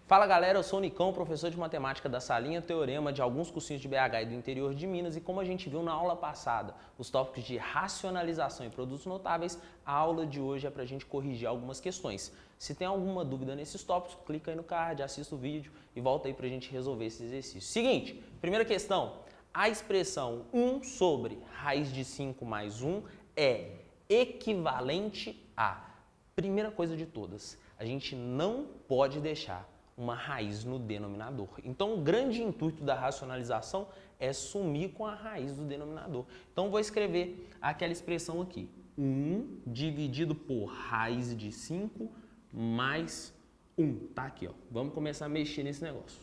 Fala galera, eu sou o Nicão, professor de matemática da salinha Teorema de alguns cursinhos de BH e do interior de Minas, e como a gente viu na aula passada, os tópicos de racionalização e produtos notáveis, a aula de hoje é para a gente corrigir algumas questões. Se tem alguma dúvida nesses tópicos, clica aí no card, assista o vídeo e volta aí para a gente resolver esse exercício. Seguinte, primeira questão, a expressão 1 sobre raiz de 5 mais 1 é equivalente a, primeira coisa de todas, a gente não pode deixar uma raiz no denominador. Então, o grande intuito da racionalização é sumir com a raiz do denominador. Então, vou escrever aquela expressão aqui. 1 dividido por raiz de 5 mais 1. Tá aqui, ó. Vamos começar a mexer nesse negócio.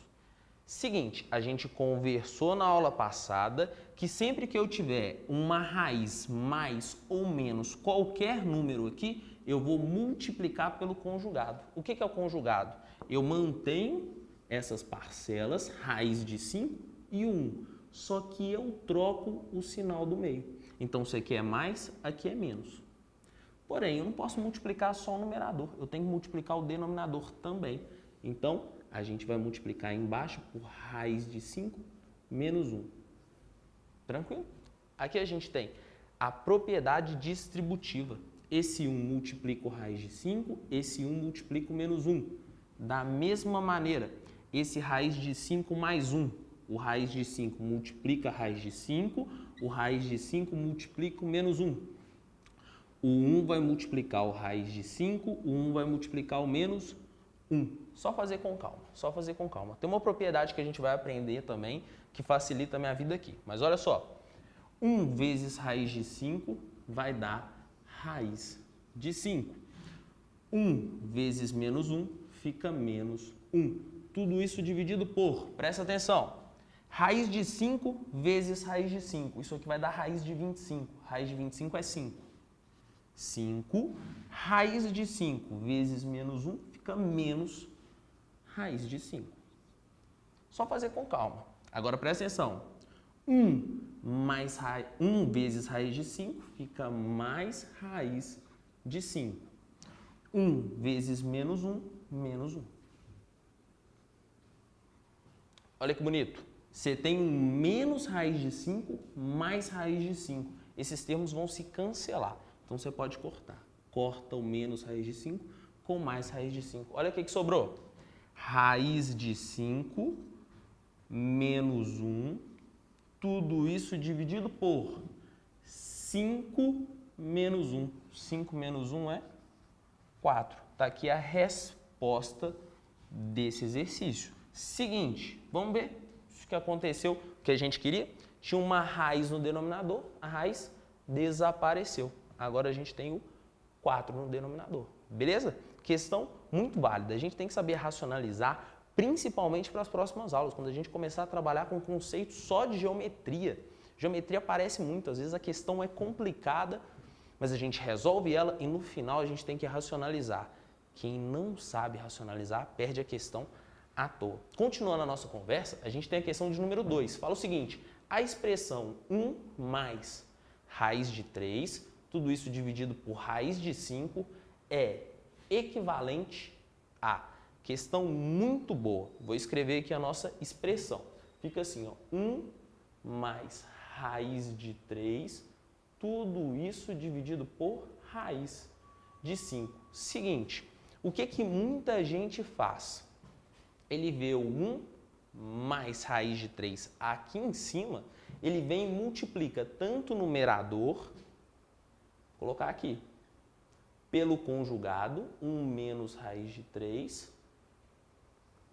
Seguinte, a gente conversou na aula passada que sempre que eu tiver uma raiz mais ou menos qualquer número aqui, eu vou multiplicar pelo conjugado. O que é o conjugado? Eu mantenho essas parcelas, raiz de 5 e 1, só que eu troco o sinal do meio. Então, isso aqui é mais, aqui é menos. Porém, eu não posso multiplicar só o numerador, eu tenho que multiplicar o denominador também. Então, a gente vai multiplicar embaixo por raiz de 5 menos 1. Tranquilo? Aqui a gente tem a propriedade distributiva. Esse 1 multiplica o raiz de 5, esse 1 multiplica o menos 1. Da mesma maneira, esse raiz de 5 mais 1, o raiz de 5 multiplica a raiz de 5, o raiz de 5 multiplica o menos 1. O 1 vai multiplicar o raiz de 5, o 1 vai multiplicar o menos 1. Só fazer com calma, só fazer com calma. Tem uma propriedade que a gente vai aprender também, que facilita a minha vida aqui. Mas olha só, 1 vezes raiz de 5 vai dar raiz de 5. 1 vezes menos 1 fica menos 1. Tudo isso dividido por, presta atenção, raiz de 5 vezes raiz de 5. Isso aqui vai dar raiz de 25. Raiz de 25 é 5. 5, raiz de 5 vezes menos 1 fica menos raiz de 5. Só fazer com calma. Agora presta atenção. 1 vezes raiz de 5 fica mais raiz de 5. 1 vezes menos 1, menos 1. Olha que bonito. Você tem um menos raiz de 5 mais raiz de 5. Esses termos vão se cancelar. Então, você pode cortar. Corta o menos raiz de 5 com mais raiz de 5. Olha o que sobrou. Raiz de 5 menos 1. Tudo isso dividido por 5 menos 1. 5 menos 1 é 4. Está aqui a resposta desse exercício. Seguinte, vamos ver o que aconteceu, o que a gente queria. Tinha uma raiz no denominador, a raiz desapareceu. Agora a gente tem o 4 no denominador. Beleza? Questão muito válida. A gente tem que saber racionalizar, principalmente para as próximas aulas, quando a gente começar a trabalhar com conceitos só de geometria. Geometria parece muito, às vezes a questão é complicada, mas a gente resolve ela e no final a gente tem que racionalizar. Quem não sabe racionalizar perde a questão à toa. Continuando a nossa conversa, a gente tem a questão de número 2. Fala o seguinte, a expressão 1 mais raiz de 3, tudo isso dividido por raiz de 5, é equivalente a, questão muito boa, vou escrever aqui a nossa expressão. Fica assim, ó, 1 mais raiz de 3, tudo isso dividido por raiz de 5. Seguinte, o que muita gente faz? Ele vê o 1 mais raiz de 3 aqui em cima, ele vem e multiplica tanto o numerador, vou colocar aqui, pelo conjugado, 1 menos raiz de 3,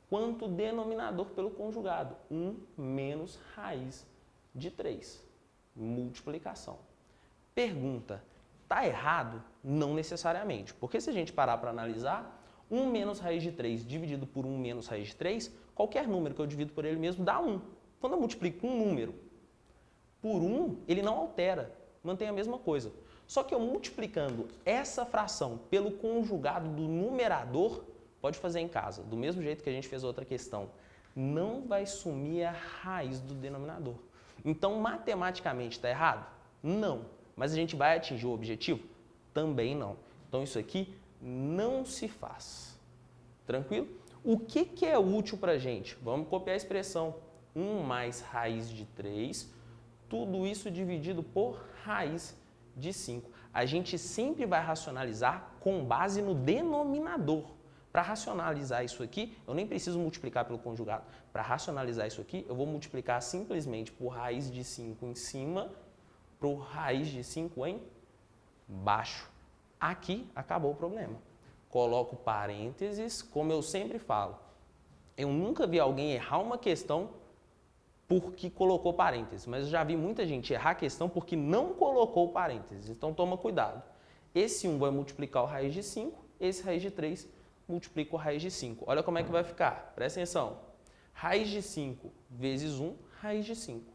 quanto o denominador pelo conjugado, 1 menos raiz de 3. Multiplicação. Pergunta, está errado? Não necessariamente, porque se a gente parar para analisar, 1 menos raiz de 3 dividido por 1 menos raiz de 3, qualquer número que eu divido por ele mesmo dá 1. Quando eu multiplico um número por 1, ele não altera, mantém a mesma coisa. Só que eu multiplicando essa fração pelo conjugado do numerador, pode fazer em casa, do mesmo jeito que a gente fez a outra questão, não vai sumir a raiz do denominador. Então, matematicamente está errado? Não. Mas a gente vai atingir o objetivo? Também não. Então, isso aqui não se faz. Tranquilo? O que é útil para a gente? Vamos copiar a expressão 1 mais raiz de 3, tudo isso dividido por raiz de 5. A gente sempre vai racionalizar com base no denominador. Para racionalizar isso aqui, eu nem preciso multiplicar pelo conjugado. Para racionalizar isso aqui, eu vou multiplicar simplesmente por raiz de 5 em cima, por raiz de 5 em baixo. Aqui acabou o problema. Coloco parênteses, como eu sempre falo. Eu nunca vi alguém errar uma questão porque colocou parênteses, mas eu já vi muita gente errar a questão porque não colocou parênteses. Então toma cuidado. Esse 1 vai multiplicar o raiz de 5, esse raiz de 3 multiplica o raiz de 5. Olha como é que vai ficar. Presta atenção. Raiz de 5 vezes 1, raiz de 5.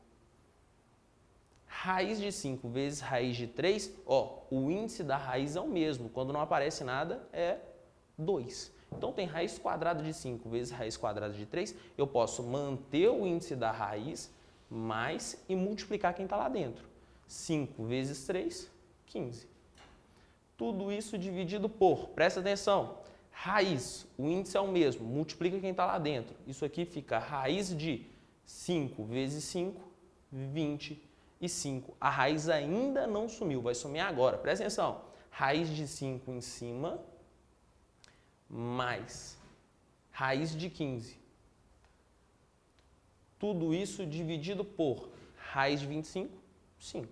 Raiz de 5 vezes raiz de 3, ó, o índice da raiz é o mesmo. Quando não aparece nada, é 2. Então, tem raiz quadrada de 5 vezes raiz quadrada de 3. Eu posso manter o índice da raiz mais e multiplicar quem está lá dentro. 5 vezes 3, 15. Tudo isso dividido por, presta atenção, raiz, o índice é o mesmo, multiplica quem está lá dentro. Isso aqui fica raiz de 5 vezes 5, 25. A raiz ainda não sumiu, vai sumir agora. Presta atenção, raiz de 5 em cima, mais raiz de 15. Tudo isso dividido por raiz de 25, 5.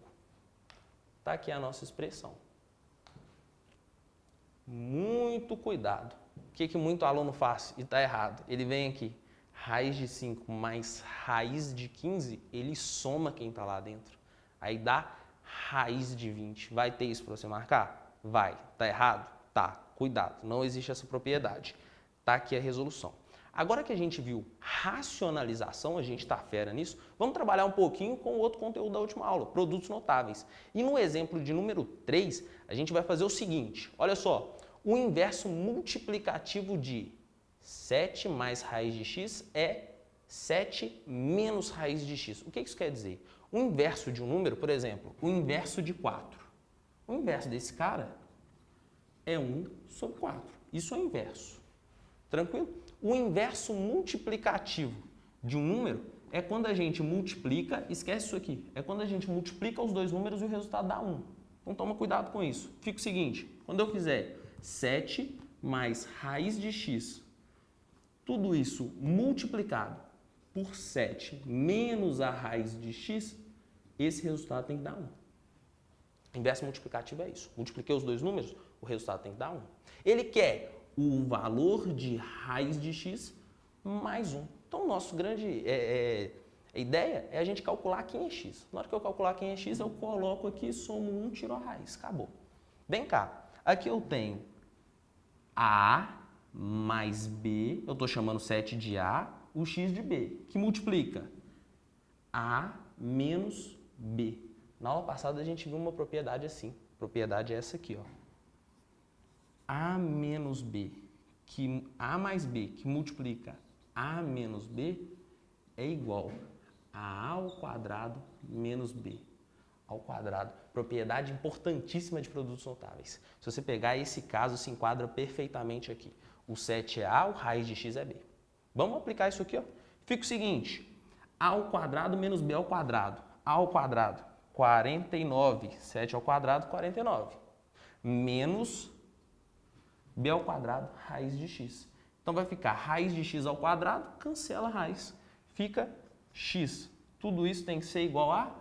Está aqui a nossa expressão. Muito cuidado. O que muito aluno faz e está errado? Ele vem aqui, raiz de 5 mais raiz de 15, ele soma quem está lá dentro. Aí dá raiz de 20. Vai ter isso para você marcar? Vai. Está errado? Tá. Cuidado, não existe essa propriedade. Está aqui a resolução. Agora que a gente viu racionalização, a gente está fera nisso, vamos trabalhar um pouquinho com o outro conteúdo da última aula, produtos notáveis. E no exemplo de número 3, a gente vai fazer o seguinte, olha só, o inverso multiplicativo de 7 mais raiz de x é 7 menos raiz de x. O que isso quer dizer? O inverso de um número, por exemplo, o inverso de 4. O inverso desse cara é 1 sobre 4. Isso é o inverso. Tranquilo? O inverso multiplicativo de um número é quando a gente multiplica, esquece isso aqui, é quando a gente multiplica os dois números e o resultado dá 1. Então toma cuidado com isso. Fica o seguinte, quando eu fizer 7 mais raiz de x, tudo isso multiplicado por 7 menos a raiz de x, esse resultado tem que dar 1. Inverso multiplicativo é isso. Multipliquei os dois números, o resultado tem que dar 1. Ele quer o valor de raiz de x mais 1. Então, nosso grande ideia é a gente calcular quem é x. Na hora que eu calcular quem é x, eu coloco aqui, somo 1, tiro a raiz. Acabou. Vem cá. Aqui eu tenho a mais b, eu estou chamando 7 de a, o x de b, que multiplica a menos b. Na aula passada a gente viu uma propriedade assim. A propriedade é essa aqui, ó. A menos b, que a mais b, que multiplica a menos b, é igual a ao quadrado menos b ao quadrado. Propriedade importantíssima de produtos notáveis. Se você pegar esse caso, se enquadra perfeitamente aqui. O 7 é a, o raiz de x é b. Vamos aplicar isso aqui, ó. Fica o seguinte, a ao quadrado menos b ao quadrado. A ao quadrado, 49. 7 ao quadrado, 49. Menos b ao quadrado, raiz de x. Então vai ficar raiz de x ao quadrado, cancela a raiz. Fica x. Tudo isso tem que ser igual a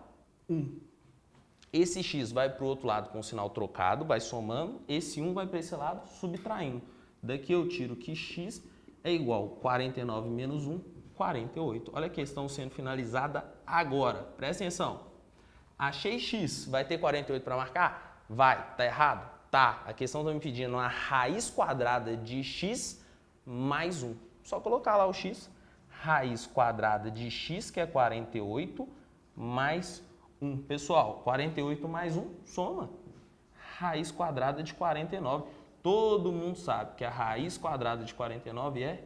1. Esse x vai para o outro lado com o sinal trocado, vai somando. Esse 1 vai para esse lado, subtraindo. Daqui eu tiro que x é igual a 49 menos 1, 48. Olha a questão sendo finalizada agora. Presta atenção. Achei x, vai ter 48 para marcar? Vai. Tá errado? Tá. A questão está me pedindo a raiz quadrada de x mais 1. Só colocar lá o x. Raiz quadrada de x, que é 48, mais 1. Pessoal, 48 mais 1, soma. Raiz quadrada de 49. Todo mundo sabe que a raiz quadrada de 49 é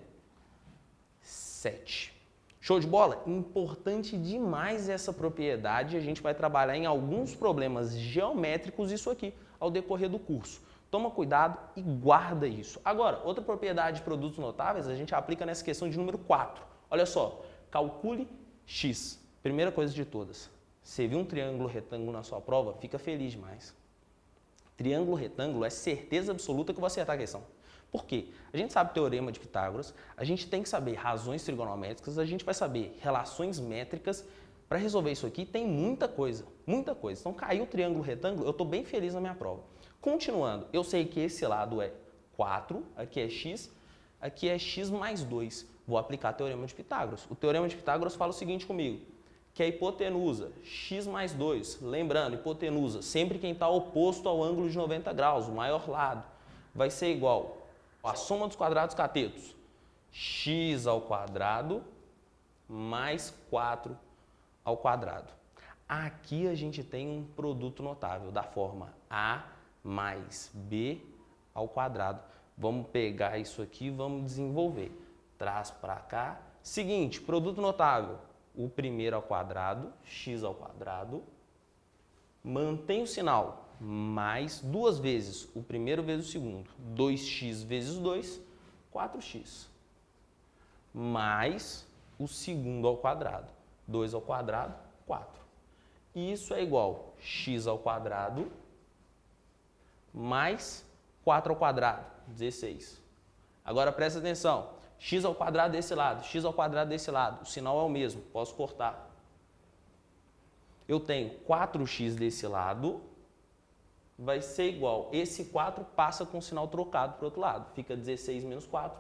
7. Show de bola? Importante demais essa propriedade. A gente vai trabalhar em alguns problemas geométricos isso aqui ao decorrer do curso. Toma cuidado e guarda isso. Agora, outra propriedade de produtos notáveis a gente aplica nessa questão de número 4. Olha só, calcule x. Primeira coisa de todas, você viu um triângulo retângulo na sua prova, fica feliz demais. Triângulo retângulo é certeza absoluta que eu vou acertar a questão. Por quê? A gente sabe o teorema de Pitágoras, a gente tem que saber razões trigonométricas, a gente vai saber relações métricas. Para resolver isso aqui tem muita coisa, muita coisa. Então caiu o triângulo retângulo, eu estou bem feliz na minha prova. Continuando, eu sei que esse lado é 4, aqui é x mais 2. Vou aplicar o teorema de Pitágoras. O teorema de Pitágoras fala o seguinte comigo, que a hipotenusa x mais 2, lembrando, hipotenusa, sempre quem está oposto ao ângulo de 90 graus, o maior lado, vai ser igual a soma dos quadrados catetos, x ao quadrado mais 4 ao quadrado. Aqui a gente tem um produto notável da forma a mais b ao quadrado. Vamos pegar isso aqui e vamos desenvolver. Traz para cá. Seguinte, produto notável. O primeiro ao quadrado, x ao quadrado. Mantém o sinal, mais duas vezes o primeiro vezes o segundo. 2x vezes 2, 4x. Mais o segundo ao quadrado. 2 ao quadrado, 4. E isso é igual a x ao quadrado mais 4 ao quadrado, 16. Agora presta atenção, x ao quadrado desse lado, x ao quadrado desse lado, o sinal é o mesmo, posso cortar. Eu tenho 4x desse lado, vai ser igual, esse 4 passa com o sinal trocado para o outro lado, fica 16 menos 4,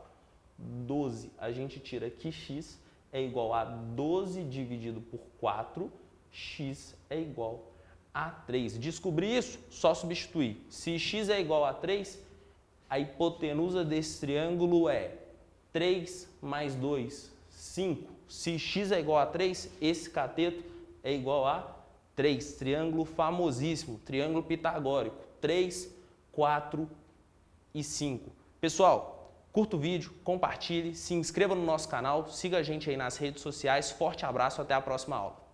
12. A gente tira que x é igual a 12 dividido por 4, x é igual a 3. Descobri isso? Só substituir. Se x é igual a 3, a hipotenusa desse triângulo é 3 mais 2, 5. Se x é igual a 3, esse cateto é igual a 3. Triângulo famosíssimo, triângulo pitagórico. 3, 4 e 5. Pessoal, curta o vídeo, compartilhe, se inscreva no nosso canal, siga a gente aí nas redes sociais. Forte abraço, até a próxima aula.